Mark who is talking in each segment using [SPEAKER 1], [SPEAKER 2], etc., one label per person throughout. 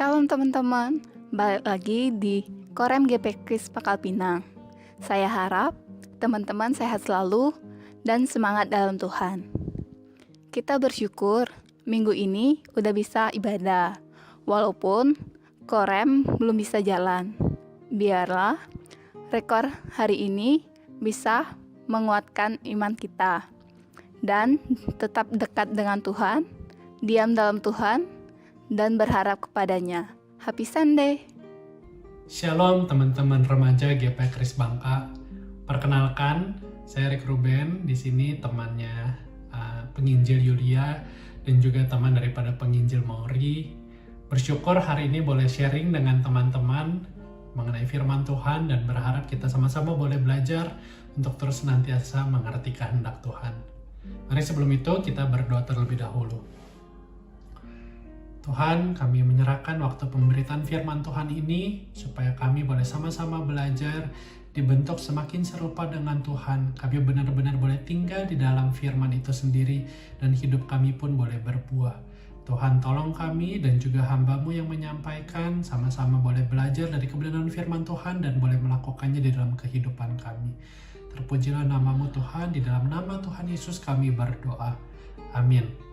[SPEAKER 1] Shalom teman-teman, balik lagi di Korem GP Kris Pakal Pinang. Saya harap teman-teman sehat selalu dan semangat dalam Tuhan. Kita bersyukur minggu ini udah bisa ibadah, walaupun Korem belum bisa jalan. Biarlah rekor hari ini bisa menguatkan iman kita dan tetap dekat dengan Tuhan, diam dalam Tuhan, dan berharap kepadanya. Happy Sunday.
[SPEAKER 2] Shalom teman-teman remaja GP Kris Bangka. Perkenalkan, saya Rick Ruben. Di sini temannya penginjil Yulia dan juga teman daripada penginjil Mauri. Bersyukur hari ini boleh sharing dengan teman-teman mengenai firman Tuhan dan berharap kita sama-sama boleh belajar untuk terus senantiasa mengerti kehendak Tuhan. Mari sebelum itu kita berdoa terlebih dahulu. Tuhan, kami menyerahkan waktu pemberitaan firman Tuhan ini supaya kami boleh sama-sama belajar, dibentuk semakin serupa dengan Tuhan. Kami benar-benar boleh tinggal di dalam firman itu sendiri dan hidup kami pun boleh berbuah. Tuhan, tolong kami dan juga hamba-Mu yang menyampaikan sama-sama boleh belajar dari kebenaran firman Tuhan dan boleh melakukannya di dalam kehidupan kami. Terpujilah nama-Mu Tuhan, di dalam nama Tuhan Yesus kami berdoa. Amin.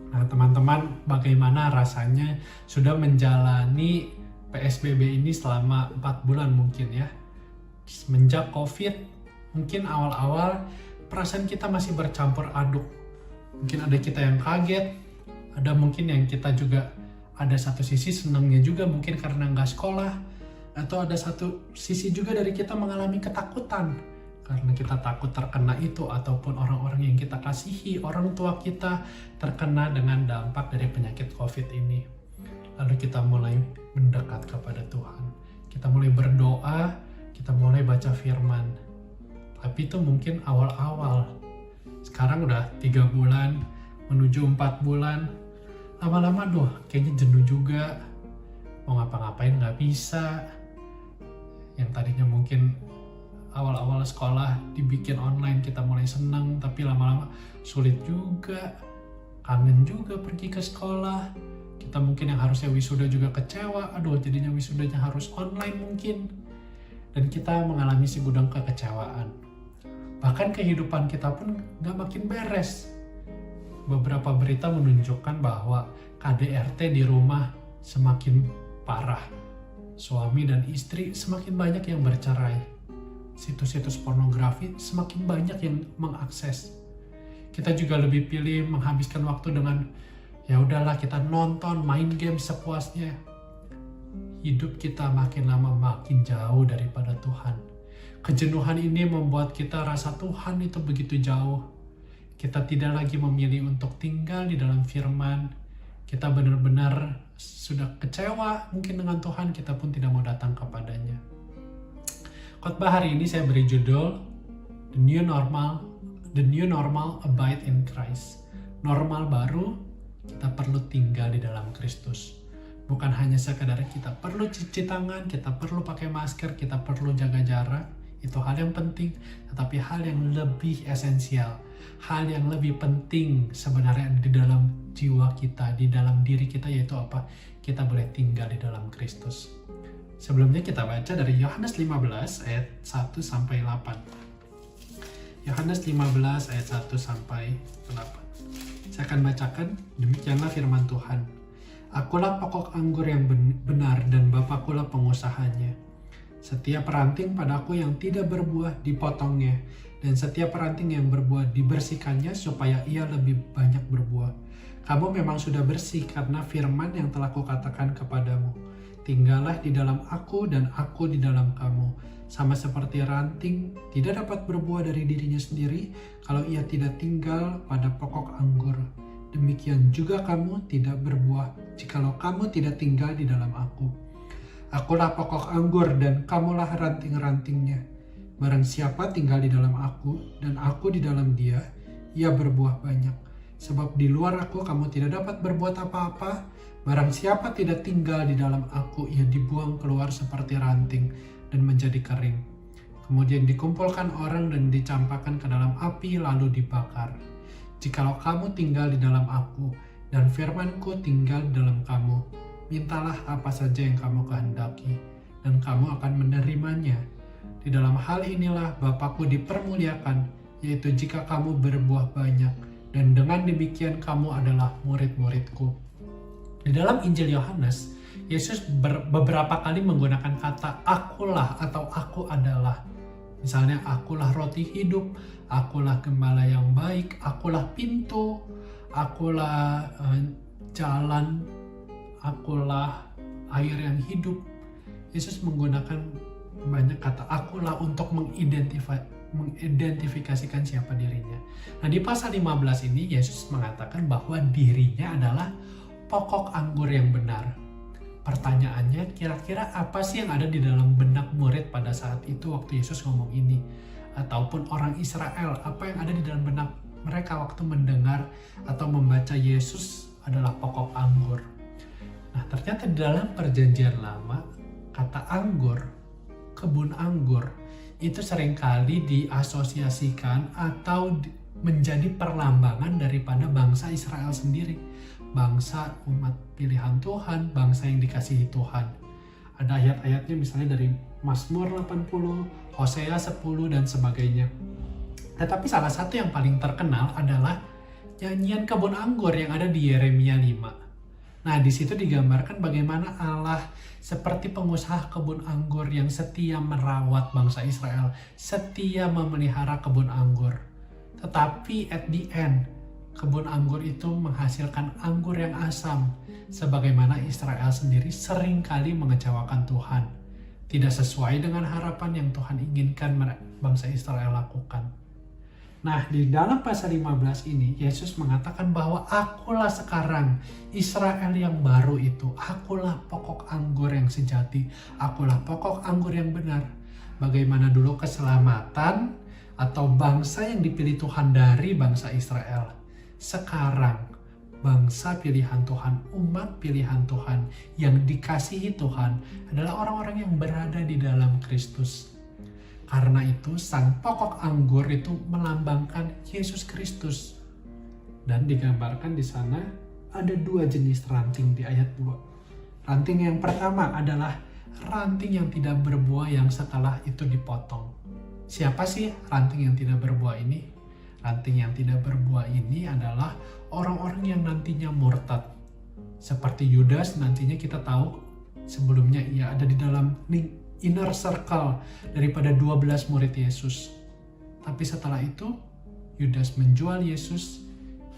[SPEAKER 2] Nah teman-teman, bagaimana rasanya sudah menjalani PSBB ini selama 4 bulan mungkin ya. Semenjak COVID, mungkin awal-awal perasaan kita masih bercampur aduk. Mungkin ada kita yang kaget, ada mungkin yang kita juga ada satu sisi senangnya juga mungkin karena nggak sekolah. Atau ada satu sisi juga dari kita mengalami ketakutan. Karena kita takut terkena itu ataupun orang-orang yang kita kasihi, orang tua kita terkena dengan dampak dari penyakit COVID ini. Lalu kita mulai mendekat kepada Tuhan. Kita mulai berdoa, kita mulai baca firman. Tapi itu mungkin awal-awal. Sekarang udah 3 bulan, menuju 4 bulan. Lama-lama kayaknya jenuh juga. Mau ngapa-ngapain nggak bisa. Yang tadinya mungkin awal-awal sekolah dibikin online kita mulai senang, tapi lama-lama sulit juga, kangen juga pergi ke sekolah. Kita mungkin yang harusnya wisuda juga kecewa, jadinya wisudanya harus online mungkin. Dan kita mengalami segudang kekecewaan. Bahkan kehidupan kita pun gak makin beres. Beberapa berita menunjukkan bahwa KDRT di rumah semakin parah. Suami dan istri semakin banyak yang bercerai. Situs-situs pornografi semakin banyak yang mengakses. Kita juga lebih pilih menghabiskan waktu dengan ya udahlah kita nonton, main game sepuasnya. Hidup kita makin lama makin jauh daripada Tuhan. Kejenuhan ini membuat kita rasa Tuhan itu begitu jauh. Kita tidak lagi memilih untuk tinggal di dalam firman. Kita benar-benar sudah kecewa mungkin dengan Tuhan, kita pun tidak mau datang kepadanya. Khotbah hari ini saya beri judul The New Normal Abide in Christ. Normal baru, kita perlu tinggal di dalam Kristus. Bukan hanya sekadar kita perlu cuci tangan, kita perlu pakai masker, kita perlu jaga jarak. Itu hal yang penting, tetapi hal yang lebih esensial, hal yang lebih penting sebenarnya di dalam jiwa kita, di dalam diri kita, yaitu apa? Kita boleh tinggal di dalam Kristus. Sebelumnya kita baca dari Yohanes 15 ayat 1 sampai 8. Yohanes 15 ayat 1 sampai 8. Saya akan bacakan, demikianlah firman Tuhan. Akulah pokok anggur yang benar dan Bapakulah pengusahanya. Setiap ranting padaku yang tidak berbuah dipotongnya, dan setiap ranting yang berbuah dibersihkannya supaya ia lebih banyak berbuah. Kamu memang sudah bersih karena firman yang telah kukatakan kepadamu. Tinggallah di dalam aku dan aku di dalam kamu. Sama seperti ranting tidak dapat berbuah dari dirinya sendiri kalau ia tidak tinggal pada pokok anggur. Demikian juga kamu tidak berbuah jikalau kamu tidak tinggal di dalam aku. Akulah pokok anggur dan kamulah ranting-rantingnya. Barang siapa tinggal di dalam aku dan aku di dalam dia, ia berbuah banyak. Sebab di luar aku kamu tidak dapat berbuat apa-apa. Barang siapa tidak tinggal di dalam aku, ia dibuang keluar seperti ranting dan menjadi kering. Kemudian dikumpulkan orang dan dicampakkan ke dalam api lalu dibakar. Jikalau kamu tinggal di dalam aku dan firmanku tinggal di dalam kamu, mintalah apa saja yang kamu kehendaki, dan kamu akan menerimanya. Di dalam hal inilah Bapakku dipermuliakan, yaitu jika kamu berbuah banyak, dan dengan demikian kamu adalah murid-muridku. Di dalam Injil Yohanes, Yesus beberapa kali menggunakan kata akulah atau aku adalah. Misalnya, akulah roti hidup, akulah gembala yang baik, akulah pintu, akulah jalan, akulah air yang hidup. Yesus menggunakan banyak kata akulah untuk mengidentifikasikan siapa dirinya. Nah, di pasal 15 ini Yesus mengatakan bahwa dirinya adalah pokok anggur yang benar. Pertanyaannya, kira-kira apa sih yang ada di dalam benak murid pada saat itu waktu Yesus ngomong ini? Ataupun orang Israel, apa yang ada di dalam benak mereka waktu mendengar atau membaca Yesus adalah pokok anggur? Nah, ternyata di dalam perjanjian lama, kata anggur, kebun anggur, itu seringkali diasosiasikan atau menjadi perlambangan daripada bangsa Israel sendiri. Bangsa umat pilihan Tuhan, bangsa yang dikasihi Tuhan. Ada ayat-ayatnya misalnya dari Mazmur 80, Hosea 10 dan sebagainya. Tetapi salah satu yang paling terkenal adalah nyanyian kebun anggur yang ada di Yeremia 5. Nah, di situ digambarkan bagaimana Allah seperti pengusaha kebun anggur yang setia merawat bangsa Israel, setia memelihara kebun anggur. Tetapi at the end, kebun anggur itu menghasilkan anggur yang asam, sebagaimana Israel sendiri seringkali mengecewakan Tuhan. Tidak sesuai dengan harapan yang Tuhan inginkan bangsa Israel lakukan. Nah, di dalam pasal 15 ini, Yesus mengatakan bahwa akulah sekarang Israel yang baru itu. Akulah pokok anggur yang sejati. Akulah pokok anggur yang benar. Bagaimana dulu keselamatan atau bangsa yang dipilih Tuhan dari bangsa Israel. Sekarang, bangsa pilihan Tuhan, umat pilihan Tuhan yang dikasihi Tuhan adalah orang-orang yang berada di dalam Kristus. Karena itu, sang pokok anggur itu melambangkan Yesus Kristus. Dan digambarkan di sana ada dua jenis ranting di ayat 2. Ranting yang pertama adalah ranting yang tidak berbuah yang setelah itu dipotong. Siapa sih ranting yang tidak berbuah ini? Ranting yang tidak berbuah ini adalah orang-orang yang nantinya murtad. Seperti Yudas, nantinya kita tahu sebelumnya ia ada di dalam inner circle daripada 12 murid Yesus. Tapi setelah itu, Yudas menjual Yesus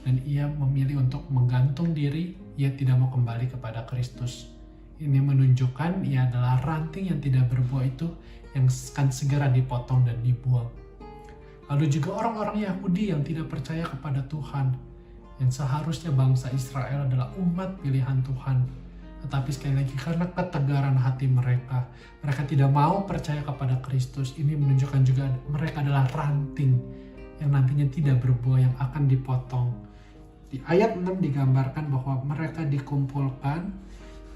[SPEAKER 2] dan ia memilih untuk menggantung diri, ia tidak mau kembali kepada Kristus. Ini menunjukkan ia adalah ranting yang tidak berbuah itu yang akan segera dipotong dan dibuang. Lalu juga orang-orang Yahudi yang tidak percaya kepada Tuhan, yang seharusnya bangsa Israel adalah umat pilihan Tuhan. Tetapi sekali lagi karena ketegaran hati mereka tidak mau percaya kepada Kristus. Ini menunjukkan juga mereka adalah ranting yang nantinya tidak berbuah yang akan dipotong. Di ayat 6 digambarkan bahwa mereka dikumpulkan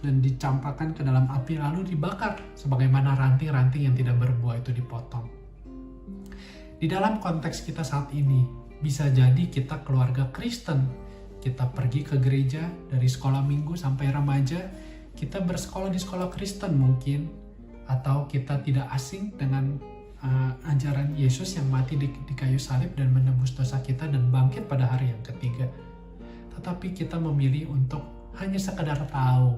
[SPEAKER 2] dan dicampakkan ke dalam api lalu dibakar sebagaimana ranting-ranting yang tidak berbuah itu dipotong. Di dalam konteks kita saat ini, bisa jadi kita keluarga Kristen, kita pergi ke gereja dari sekolah minggu sampai remaja, kita bersekolah di sekolah Kristen mungkin, atau kita tidak asing dengan ajaran Yesus yang mati di kayu salib dan menebus dosa kita dan bangkit pada hari yang ketiga. Tetapi kita memilih untuk hanya sekedar tahu.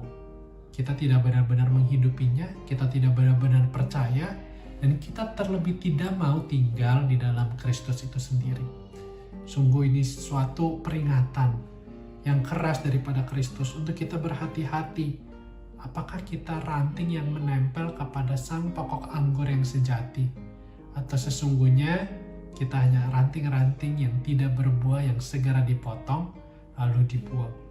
[SPEAKER 2] Kita tidak benar-benar menghidupinya, kita tidak benar-benar percaya, dan kita terlebih tidak mau tinggal di dalam Kristus itu sendiri. Sungguh ini suatu peringatan yang keras daripada Kristus untuk kita berhati-hati. Apakah kita ranting yang menempel kepada sang pokok anggur yang sejati? Atau sesungguhnya kita hanya ranting-ranting yang tidak berbuah yang segera dipotong lalu dibuang.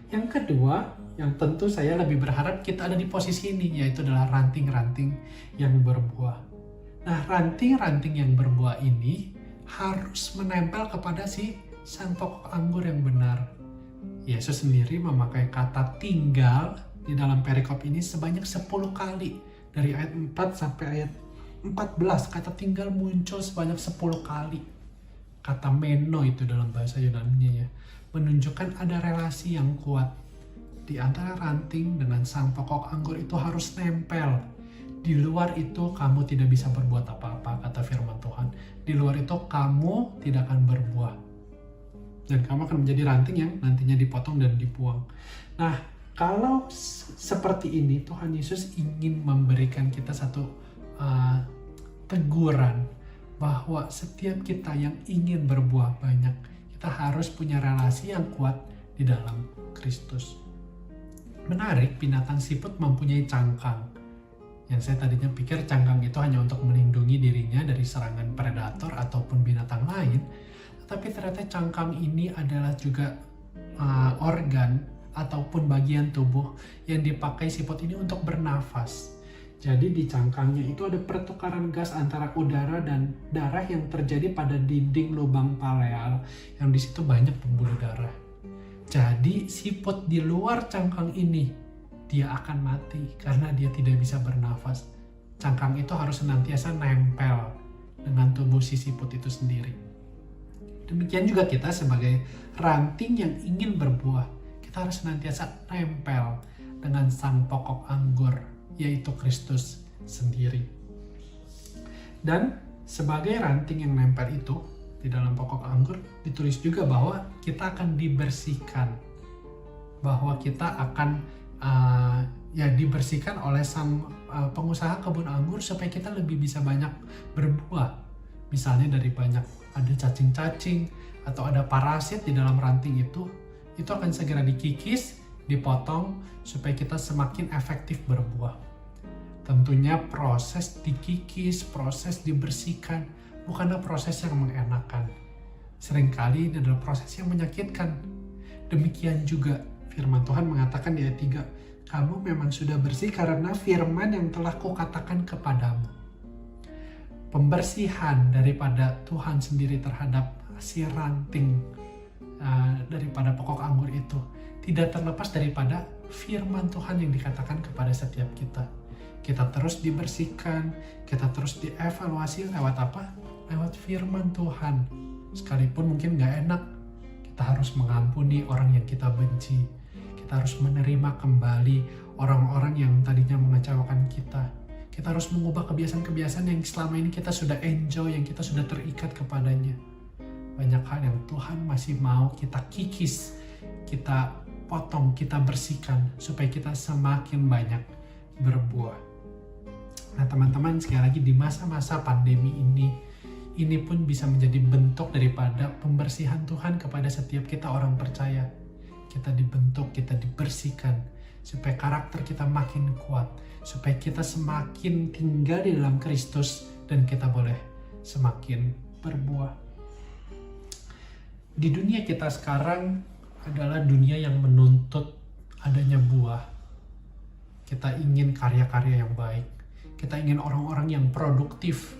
[SPEAKER 2] Yang kedua, yang tentu saya lebih berharap kita ada di posisi ini, yaitu adalah ranting-ranting yang berbuah. Nah, ranting-ranting yang berbuah ini harus menempel kepada sang pokok anggur yang benar. Yesus sendiri memakai kata tinggal di dalam perikop ini sebanyak 10 kali. Dari ayat 4 sampai ayat 14, kata tinggal muncul sebanyak 10 kali. Kata meno itu dalam bahasa Yunani-nya ya, menunjukkan ada relasi yang kuat. di antara ranting dengan sang pokok anggur itu harus nempel. Di luar itu kamu tidak bisa berbuat apa-apa, kata firman Tuhan. Di luar itu kamu tidak akan berbuah. Dan kamu akan menjadi ranting yang nantinya dipotong dan dibuang. Nah, kalau seperti ini, Tuhan Yesus ingin memberikan kita satu teguran bahwa setiap kita yang ingin berbuah banyak, kita harus punya relasi yang kuat di dalam Kristus. Menarik, binatang siput mempunyai cangkang. Yang saya tadinya pikir cangkang itu hanya untuk melindungi dirinya dari serangan predator ataupun binatang lain, tetapi ternyata cangkang ini adalah juga organ ataupun bagian tubuh yang dipakai siput ini untuk bernafas. Jadi di cangkangnya itu ada pertukaran gas antara udara dan darah yang terjadi pada dinding lubang paleal, yang di situ banyak pembuluh darah. Jadi siput di luar cangkang ini, dia akan mati karena dia tidak bisa bernafas. Cangkang itu harus senantiasa nempel dengan tubuh si siput itu sendiri. Demikian juga kita sebagai ranting yang ingin berbuah, kita harus senantiasa nempel dengan sang pokok anggur, yaitu Kristus sendiri. Dan sebagai ranting yang nempel itu, di dalam pokok anggur ditulis juga bahwa kita akan dibersihkan, bahwa kita akan dibersihkan oleh sang pengusaha kebun anggur supaya kita lebih bisa banyak berbuah. Misalnya dari banyak ada cacing-cacing atau ada parasit di dalam ranting itu akan segera dikikis, dipotong supaya kita semakin efektif berbuah. Tentunya proses dikikis, proses dibersihkan bukanlah proses yang mengenakan. Seringkali ini adalah proses yang menyakitkan. Demikian juga firman Tuhan mengatakan di ayat 3, kamu memang sudah bersih karena firman yang telah kukatakan kepadamu. Pembersihan daripada Tuhan sendiri terhadap si ranting daripada pokok anggur itu tidak terlepas daripada firman Tuhan yang dikatakan kepada setiap kita. Kita terus dibersihkan, kita terus dievaluasi lewat apa? Lewat firman Tuhan. Sekalipun mungkin gak enak, kita harus mengampuni orang yang kita benci. Kita harus menerima kembali orang-orang yang tadinya mengecewakan kita. Kita harus mengubah kebiasaan-kebiasaan yang selama ini kita sudah enjoy, yang kita sudah terikat kepadanya. Banyak hal yang Tuhan masih mau kita kikis, kita potong, kita bersihkan, supaya kita semakin banyak berbuah. Nah teman-teman, sekali lagi di masa-masa pandemi ini pun bisa menjadi bentuk daripada pembersihan Tuhan kepada setiap kita orang percaya. Kita dibentuk, kita dibersihkan, supaya karakter kita makin kuat, supaya kita semakin tinggal di dalam Kristus, dan kita boleh semakin berbuah. Di dunia kita sekarang adalah dunia yang menuntut adanya buah. Kita ingin karya-karya yang baik. Kita ingin orang-orang yang produktif.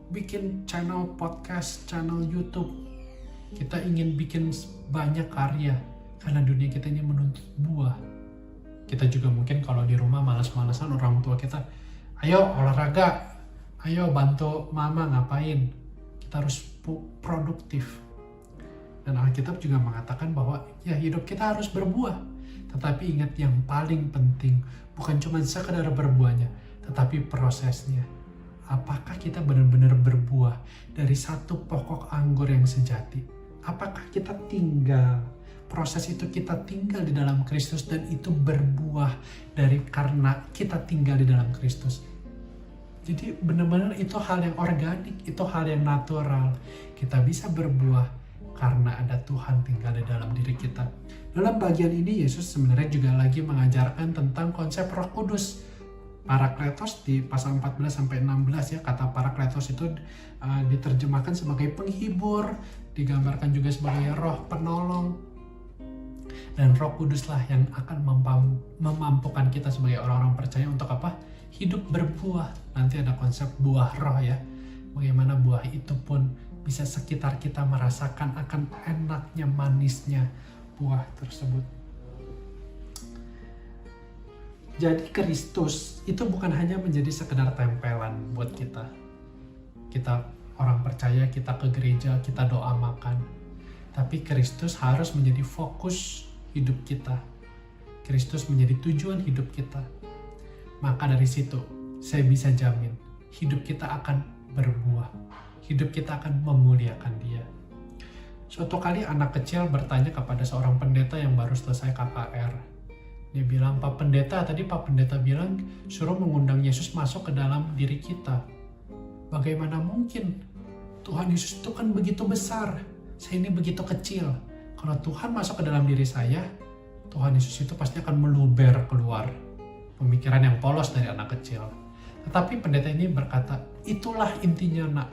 [SPEAKER 2] Bikin channel podcast, channel YouTube. Kita ingin bikin banyak karya. Karena dunia kita ini menuntut buah. Kita juga mungkin kalau di rumah malas-malasan, orang tua kita, ayo olahraga, ayo bantu mama ngapain. Kita harus produktif. Dan Alkitab juga mengatakan bahwa ya hidup kita harus berbuah. Tetapi ingat, yang paling penting bukan cuma sekedar berbuahnya, tetapi prosesnya. Apakah kita benar-benar berbuah dari satu pokok anggur yang sejati? Apakah kita tinggal, proses itu kita tinggal di dalam Kristus, dan itu berbuah karena kita tinggal di dalam Kristus. Jadi benar-benar itu hal yang organik, itu hal yang natural. Kita bisa berbuah karena ada Tuhan tinggal di dalam diri kita. Dalam bagian ini Yesus sebenarnya juga lagi mengajarkan tentang konsep Roh Kudus. Parakletos di pasal 14-16 ya, kata parakletos itu diterjemahkan sebagai penghibur, digambarkan juga sebagai roh penolong. Dan Roh Kuduslah yang akan memampukan kita sebagai orang-orang percaya untuk apa? Hidup berbuah. Nanti ada konsep buah roh ya. Bagaimana buah itu pun bisa sekitar kita merasakan akan enaknya, manisnya buah tersebut. Jadi Kristus itu bukan hanya menjadi sekedar tempelan buat kita. Kita orang percaya, kita ke gereja, kita doa makan. Tapi Kristus harus menjadi fokus hidup kita. Kristus menjadi tujuan hidup kita, maka dari situ saya bisa jamin hidup kita akan berbuah. Hidup kita akan memuliakan Dia. Suatu kali anak kecil bertanya kepada seorang pendeta yang baru selesai KKR. Dia bilang, Pak Pendeta, tadi Pak Pendeta bilang suruh mengundang Yesus masuk ke dalam diri kita. Bagaimana mungkin? Tuhan Yesus itu kan begitu besar. Saya ini begitu kecil. Kalau Tuhan masuk ke dalam diri saya, Tuhan Yesus itu pasti akan meluber keluar. Pemikiran yang polos dari anak kecil. Tetapi pendeta ini berkata, itulah intinya nak.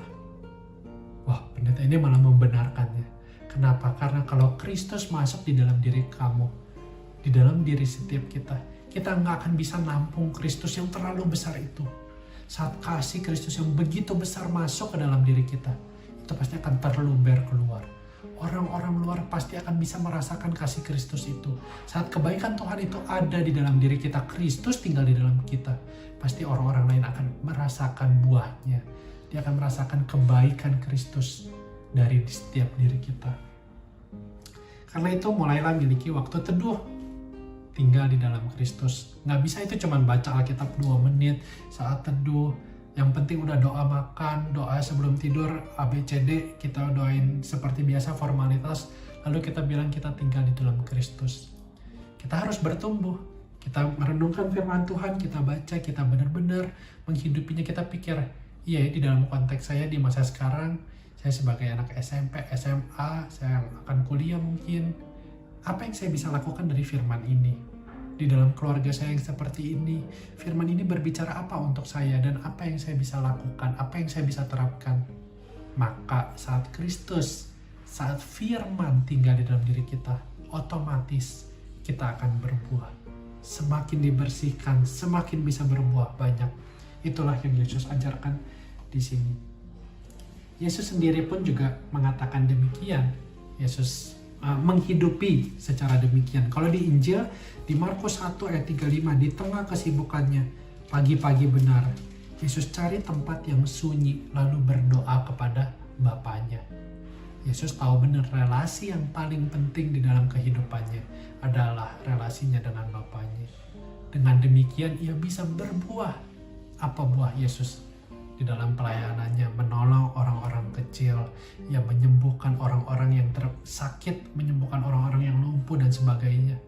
[SPEAKER 2] Wah, pendeta ini malah membenarkannya. Kenapa? Karena kalau Kristus masuk di dalam diri kamu, di dalam diri setiap kita nggak akan bisa nampung Kristus yang terlalu besar itu. Saat kasih Kristus yang begitu besar masuk ke dalam diri kita, itu pasti akan terluber keluar. Orang-orang luar pasti akan bisa merasakan kasih Kristus itu. Saat kebaikan Tuhan itu ada di dalam diri kita, Kristus tinggal di dalam kita, pasti orang-orang lain akan merasakan buahnya. Dia akan merasakan kebaikan Kristus dari setiap diri kita. Karena itu mulailah miliki waktu teduh, tinggal di dalam Kristus. Nggak bisa itu cuma baca Alkitab 2 menit saat teduh. Yang penting udah doa makan, doa sebelum tidur, ABCD, kita doain seperti biasa formalitas, lalu kita bilang kita tinggal di dalam Kristus. Kita harus bertumbuh. Kita merenungkan firman Tuhan, kita baca, kita benar-benar menghidupinya, kita pikir, iya di dalam konteks saya di masa sekarang, saya sebagai anak SMP, SMA, saya akan kuliah mungkin, apa yang saya bisa lakukan dari firman ini? Di dalam keluarga saya yang seperti ini, firman ini berbicara apa untuk saya dan apa yang saya bisa lakukan, apa yang saya bisa terapkan. Maka saat Kristus, saat firman tinggal di dalam diri kita, otomatis kita akan berbuah. Semakin dibersihkan, semakin bisa berbuah banyak. Itulah yang Yesus ajarkan di sini. Yesus sendiri pun juga mengatakan demikian. Yesus menghidupi secara demikian. Kalau di Injil, di Markus 1 ayat 35, di tengah kesibukannya, pagi-pagi benar, Yesus cari tempat yang sunyi lalu berdoa kepada Bapanya. Yesus tahu benar relasi yang paling penting di dalam kehidupannya adalah relasinya dengan Bapanya. Dengan demikian ia bisa berbuah. Apa buah Yesus? Di dalam pelayanannya menolong orang-orang kecil, yang menyembuhkan orang-orang yang sakit, menyembuhkan orang-orang yang lumpuh dan sebagainya.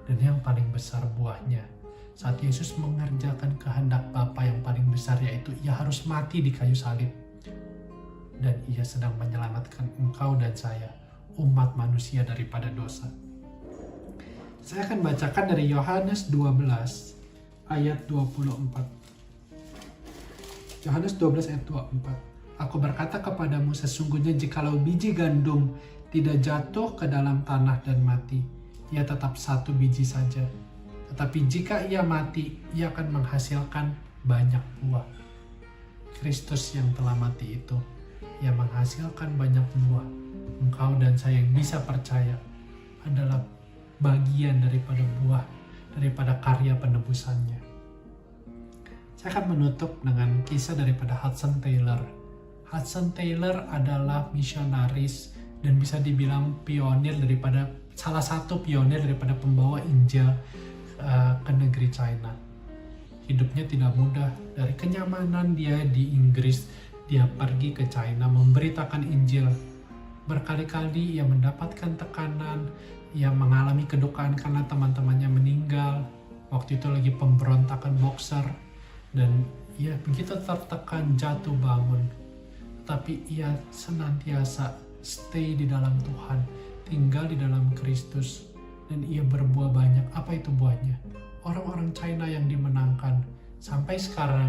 [SPEAKER 2] Dan yang paling besar buahnya, saat Yesus mengerjakan kehendak Bapa yang paling besar, yaitu ia harus mati di kayu salib. Dan ia sedang menyelamatkan engkau dan saya, umat manusia daripada dosa. Saya akan bacakan dari Yohanes 12 ayat 24. Yohanes 12 ayat 24. Aku berkata kepadamu, sesungguhnya jikalau biji gandum tidak jatuh ke dalam tanah dan mati, ia tetap satu biji saja. Tetapi jika ia mati, ia akan menghasilkan banyak buah. Kristus yang telah mati itu, ia menghasilkan banyak buah. Engkau dan saya yang bisa percaya adalah bagian daripada buah, daripada karya penebusannya. Saya akan menutup dengan kisah daripada Hudson Taylor. Hudson Taylor adalah misionaris dan bisa dibilang pionir daripada, salah satu pionir daripada pembawa Injil ke negeri China. Hidupnya tidak mudah. Dari kenyamanan dia di Inggris, dia pergi ke China memberitakan Injil. Berkali-kali ia mendapatkan tekanan, ia mengalami kedukaan karena teman-temannya meninggal. Waktu itu lagi pemberontakan Boxer. Dan ia begitu tertekan, jatuh bangun. Tapi ia senantiasa stay di dalam Tuhan, tinggal di dalam Kristus. Dan ia berbuah banyak. Apa itu buahnya? Orang-orang China yang dimenangkan. Sampai sekarang,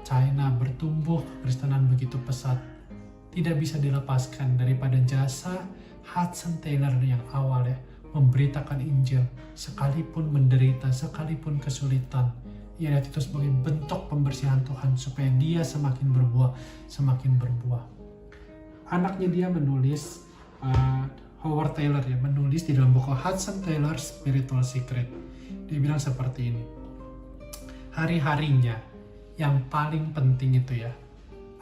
[SPEAKER 2] China bertumbuh kekristenan begitu pesat. Tidak bisa dilepaskan daripada jasa Hudson Taylor yang awal ya, memberitakan Injil. Sekalipun menderita, sekalipun kesulitan, ia lihat itu sebagai bentuk pembersihan Tuhan supaya dia semakin berbuah, semakin berbuah. Anaknya dia menulis, Howard Taylor ya, menulis di dalam buku Hudson Taylor Spiritual Secret. Dia bilang seperti ini, hari-harinya yang paling penting itu ya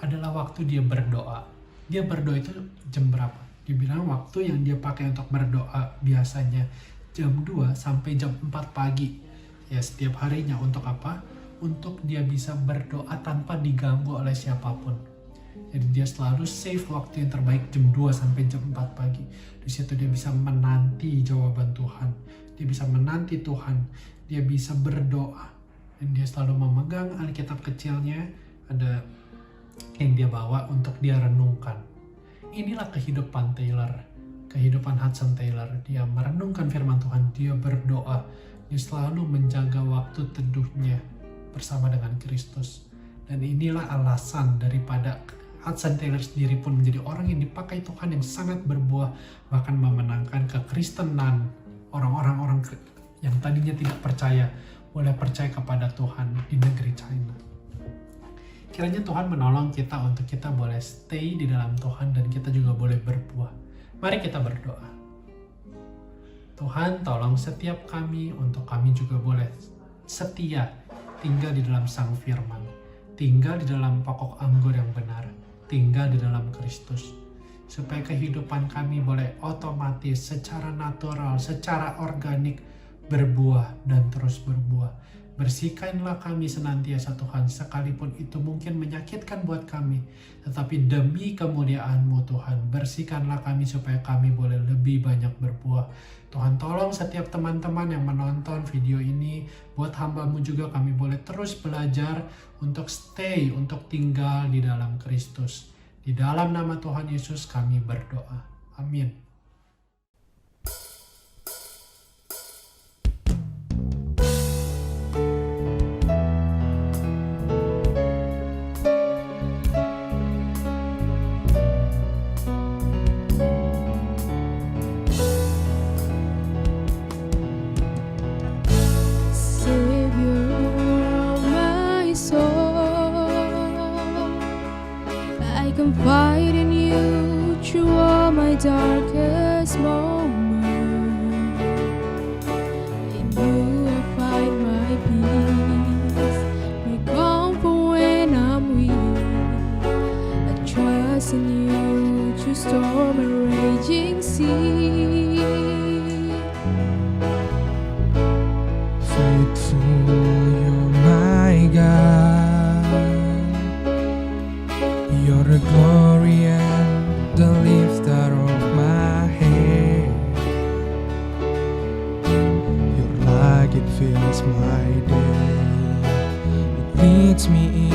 [SPEAKER 2] adalah waktu dia berdoa. Dia berdoa itu jam berapa? Dia bilang waktu yang dia pakai untuk berdoa biasanya jam 2 sampai jam 4 pagi. Ya, setiap harinya untuk apa? Untuk dia bisa berdoa tanpa diganggu oleh siapapun. Jadi dia selalu save waktu yang terbaik jam 2 sampai jam 4 pagi. Di situ dia bisa menanti jawaban Tuhan. Dia bisa menanti Tuhan. Dia bisa berdoa. Dan dia selalu memegang Alkitab kecilnya. Ada yang dia bawa untuk dia renungkan. Inilah kehidupan Taylor. Kehidupan Hudson Taylor. Dia merenungkan firman Tuhan. Dia berdoa. Dia selalu menjaga waktu teduhnya bersama dengan Kristus. Dan inilah alasan daripada Hudson Taylor sendiri pun menjadi orang yang dipakai Tuhan yang sangat berbuah, bahkan memenangkan kekristenan orang-orang yang tadinya tidak percaya boleh percaya kepada Tuhan di negeri China. Kiranya Tuhan menolong kita untuk kita boleh stay di dalam Tuhan dan kita juga boleh berbuah. Mari kita berdoa. Tuhan, tolong setiap kami untuk kami juga boleh setia tinggal di dalam Sang Firman, tinggal di dalam pokok anggur yang benar, tinggal di dalam Kristus, supaya kehidupan kami boleh otomatis, secara natural, secara organik berbuah dan terus berbuah. Bersihkanlah kami senantiasa Tuhan, sekalipun itu mungkin menyakitkan buat kami, tetapi demi kemuliaan-Mu Tuhan, bersihkanlah kami supaya kami boleh lebih banyak berbuah. Tuhan, tolong setiap teman-teman yang menonton video ini, buat hamba-Mu juga kami boleh terus belajar untuk stay, untuk tinggal di dalam Kristus. Di dalam nama Tuhan Yesus kami berdoa. Amin.
[SPEAKER 3] I confide in you through all my darkest moments. In you I find my peace, my comfort when I'm weak. I trust in you through storm and raging sea.
[SPEAKER 4] Faithful, you're my God. You're the glory and the lifter of my head. Your light, it fills my day. It leads me